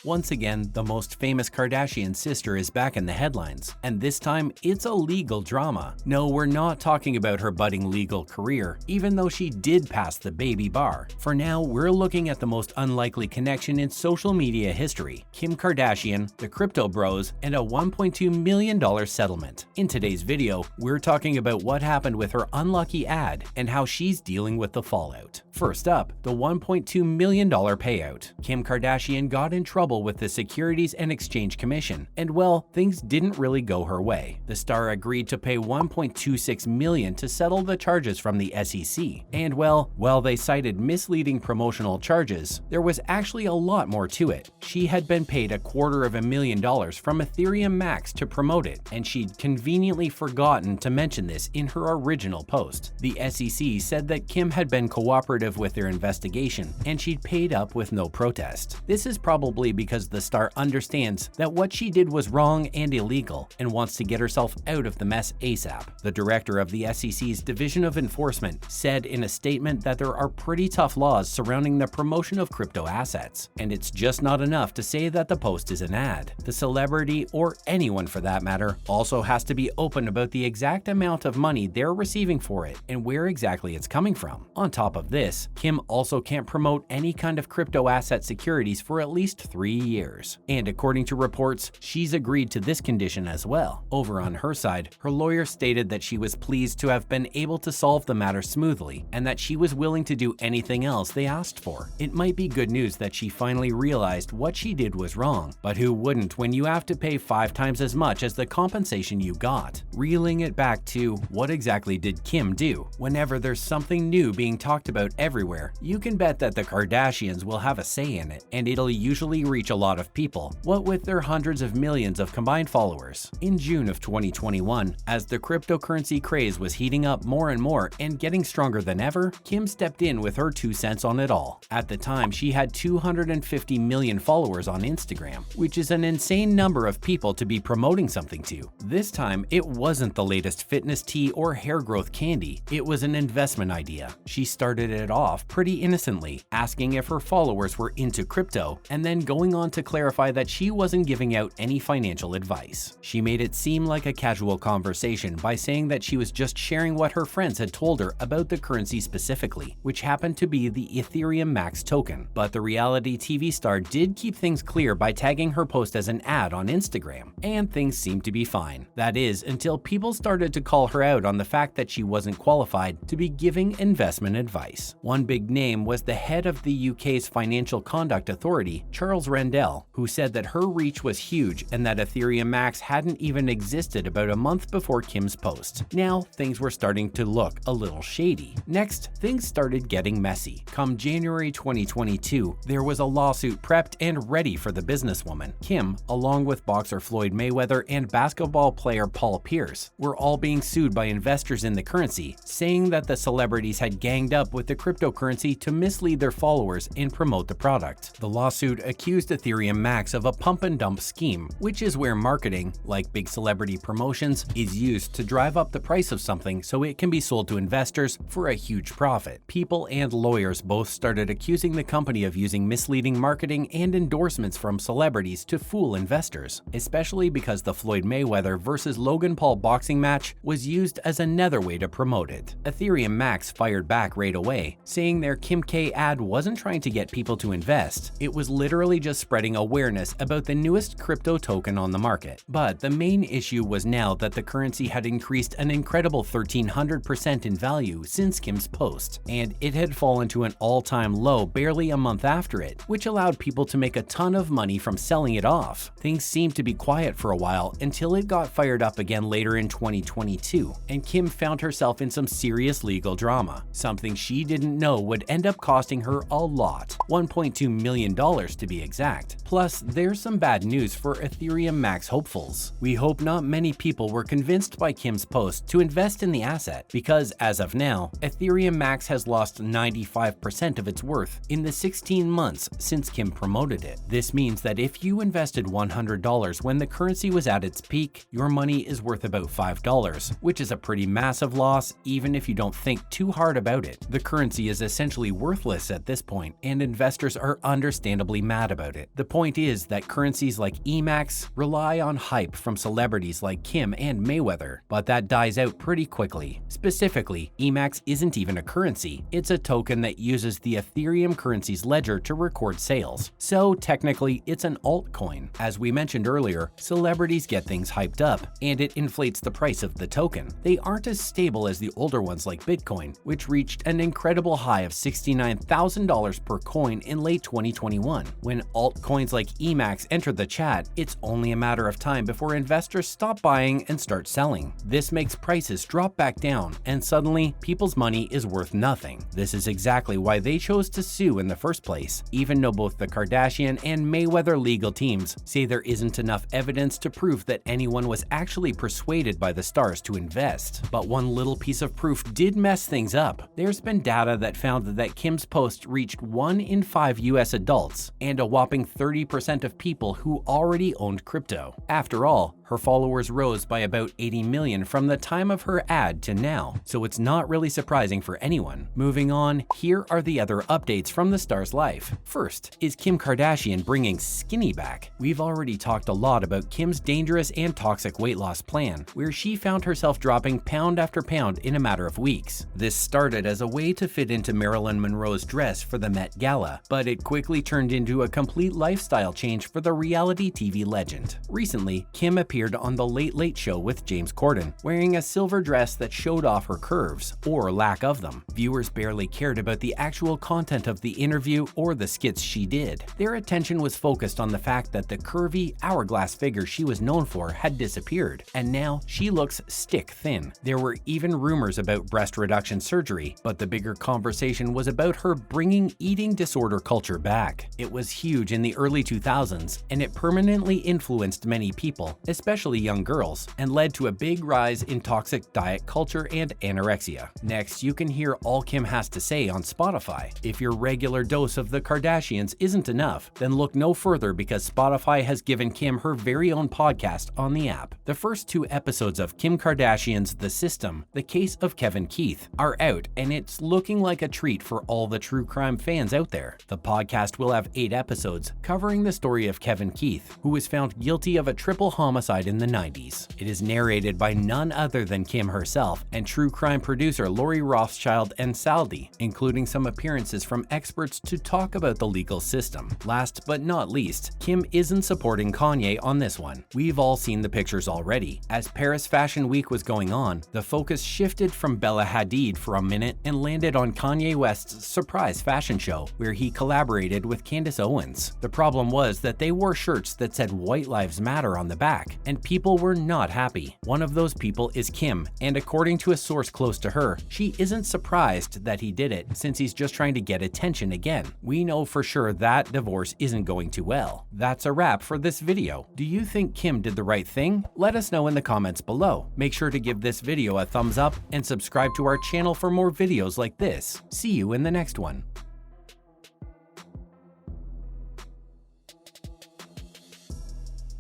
Once again, the most famous Kardashian sister is back in the headlines, and this time it's a legal drama. No, we're not talking about her budding legal career, even though she did pass the baby bar. For now, we're looking at the most unlikely connection in social media history: Kim Kardashian, the crypto bros, and a $1.2 million settlement. In today's video, we're talking about what happened with her unlucky ad and how she's dealing with the fallout. First up, the $1.2 million payout. Kim Kardashian got in trouble with the Securities and Exchange Commission, and well, things didn't really go her way. The star agreed to pay $1.26 million to settle the charges from the SEC. And well, while they cited misleading promotional charges, there was actually a lot more to it. She had been paid $250,000 from Ethereum Max to promote it, and she'd conveniently forgotten to mention this in her original post. The SEC said that Kim had been cooperative with their investigation, and she'd paid up with no protest. This is probably because the star understands that what she did was wrong and illegal and wants to get herself out of the mess ASAP. The director of the SEC's Division of Enforcement said in a statement that there are pretty tough laws surrounding the promotion of crypto assets, and it's just not enough to say that the post is an ad. The celebrity, or anyone for that matter, also has to be open about the exact amount of money they're receiving for it and where exactly it's coming from. On top of this, Kim also can't promote any kind of crypto asset securities for at least 3 years. And according to reports, she's agreed to this condition as well. Over on her side, her lawyer stated that she was pleased to have been able to solve the matter smoothly and that she was willing to do anything else they asked for. It might be good news that she finally realized what she did was wrong, but who wouldn't when you have to pay 5 times as much as the compensation you got? Reeling it back to what exactly did Kim do? Whenever there's something new being talked about everywhere, you can bet that the Kardashians will have a say in it, and it'll usually reach a lot of people, what with their hundreds of millions of combined followers. In June of 2021, as the cryptocurrency craze was heating up more and more and getting stronger than ever, Kim stepped in with her 2 cents on it all. At the time, she had 250 million followers on Instagram, which is an insane number of people to be promoting something to. This time, it wasn't the latest fitness tea or hair growth candy, it was an investment idea. She started it off pretty innocently, asking if her followers were into crypto, and then going on to clarify that she wasn't giving out any financial advice. She made it seem like a casual conversation by saying that she was just sharing what her friends had told her about the currency specifically, which happened to be the Ethereum Max token. But the reality TV star did keep things clear by tagging her post as an ad on Instagram, and things seemed to be fine. That is, until people started to call her out on the fact that she wasn't qualified to be giving investment advice. One big name was the head of the UK's Financial Conduct Authority, Charles Rendell, who said that her reach was huge and that Ethereum Max hadn't even existed about a month before Kim's post. Now, things were starting to look a little shady. Next, things started getting messy. Come January 2022, there was a lawsuit prepped and ready for the businesswoman. Kim, along with boxer Floyd Mayweather and basketball player Paul Pierce, were all being sued by investors in the currency, saying that the celebrities had ganged up with the cryptocurrency to mislead their followers and promote the product. The lawsuit accused Ethereum Max of a pump and dump scheme, which is where marketing, like big celebrity promotions, is used to drive up the price of something so it can be sold to investors for a huge profit. People and lawyers both started accusing the company of using misleading marketing and endorsements from celebrities to fool investors, especially because the Floyd Mayweather versus Logan Paul boxing match was used as another way to promote it. Ethereum Max fired back right away, saying their Kim K ad wasn't trying to get people to invest, it was literally just spreading awareness about the newest crypto token on the market. But the main issue was now that the currency had increased an incredible 1,300% in value since Kim's post, and it had fallen to an all-time low barely a month after it, which allowed people to make a ton of money from selling it off. Things seemed to be quiet for a while until it got fired up again later in 2022, and Kim found herself in some serious legal drama, something she didn't know would end up costing her a lot, $1.2 million to be exact. Plus, there's some bad news for Ethereum Max hopefuls. We hope not many people were convinced by Kim's post to invest in the asset, because as of now, Ethereum Max has lost 95% of its worth in the 16 months since Kim promoted it. This means that if you invested $100 when the currency was at its peak, your money is worth about $5, which is a pretty massive loss even if you don't think too hard about it. The currency is essentially worthless at this point, and investors are understandably mad about about it. The point is that currencies like EMAX rely on hype from celebrities like Kim and Mayweather, but that dies out pretty quickly. Specifically, EMAX isn't even a currency. It's a token that uses the Ethereum currency's ledger to record sales. So technically, it's an altcoin. As we mentioned earlier, celebrities get things hyped up, and it inflates the price of the token. They aren't as stable as the older ones like Bitcoin, which reached an incredible high of $69,000 per coin in late 2021. When altcoins like EMAX enter the chat, it's only a matter of time before investors stop buying and start selling. This makes prices drop back down, and suddenly people's money is worth nothing. This is exactly why they chose to sue in the first place, even though both the Kardashian and Mayweather legal teams say there isn't enough evidence to prove that anyone was actually persuaded by the stars to invest. But one little piece of proof did mess things up. There's been data that found that Kim's post reached 1 in 5 US adults and a whopping 30% of people who already owned crypto. After all, her followers rose by about 80 million from the time of her ad to now, so it's not really surprising for anyone. Moving on, here are the other updates from the star's life. First, is Kim Kardashian bringing skinny back? We've already talked a lot about Kim's dangerous and toxic weight loss plan, where she found herself dropping pound after pound in a matter of weeks. This started as a way to fit into Marilyn Monroe's dress for the Met Gala, but it quickly turned into a complete lifestyle change for the reality TV legend. Recently, Kim appeared on The Late Late Show with James Corden, wearing a silver dress that showed off her curves, or lack of them. Viewers barely cared about the actual content of the interview or the skits she did. Their attention was focused on the fact that the curvy, hourglass figure she was known for had disappeared, and now she looks stick thin. There were even rumors about breast reduction surgery, but the bigger conversation was about her bringing eating disorder culture back. It was huge in the early 2000s, and it permanently influenced many people, especially young girls, and led to a big rise in toxic diet culture and anorexia. Next, you can hear all Kim has to say on Spotify. If your regular dose of the Kardashians isn't enough, then look no further, because Spotify has given Kim her very own podcast on the app. The first 2 episodes of Kim Kardashian's The System, The Case of Kevin Keith, are out, and it's looking like a treat for all the true crime fans out there. The podcast will have 8 episodes covering the story of Kevin Keith, who was found guilty of a triple homicide in the 90s. It is narrated by none other than Kim herself and true crime producer Lori Rothschild and Saldi, including some appearances from experts to talk about the legal system. Last but not least, Kim isn't supporting Kanye on this one. We've all seen the pictures already. As Paris Fashion Week was going on, the focus shifted from Bella Hadid for a minute and landed on Kanye West's surprise fashion show, where he collaborated with Candace Owens. The problem was that they wore shirts that said White Lives Matter on the back, and people were not happy. One of those people is Kim, and according to a source close to her, she isn't surprised that he did it, since he's just trying to get attention again. We know for sure that divorce isn't going too well. That's a wrap for this video. Do you think Kim did the right thing? Let us know in the comments below. Make sure to give this video a thumbs up and subscribe to our channel for more videos like this. See you in the next one.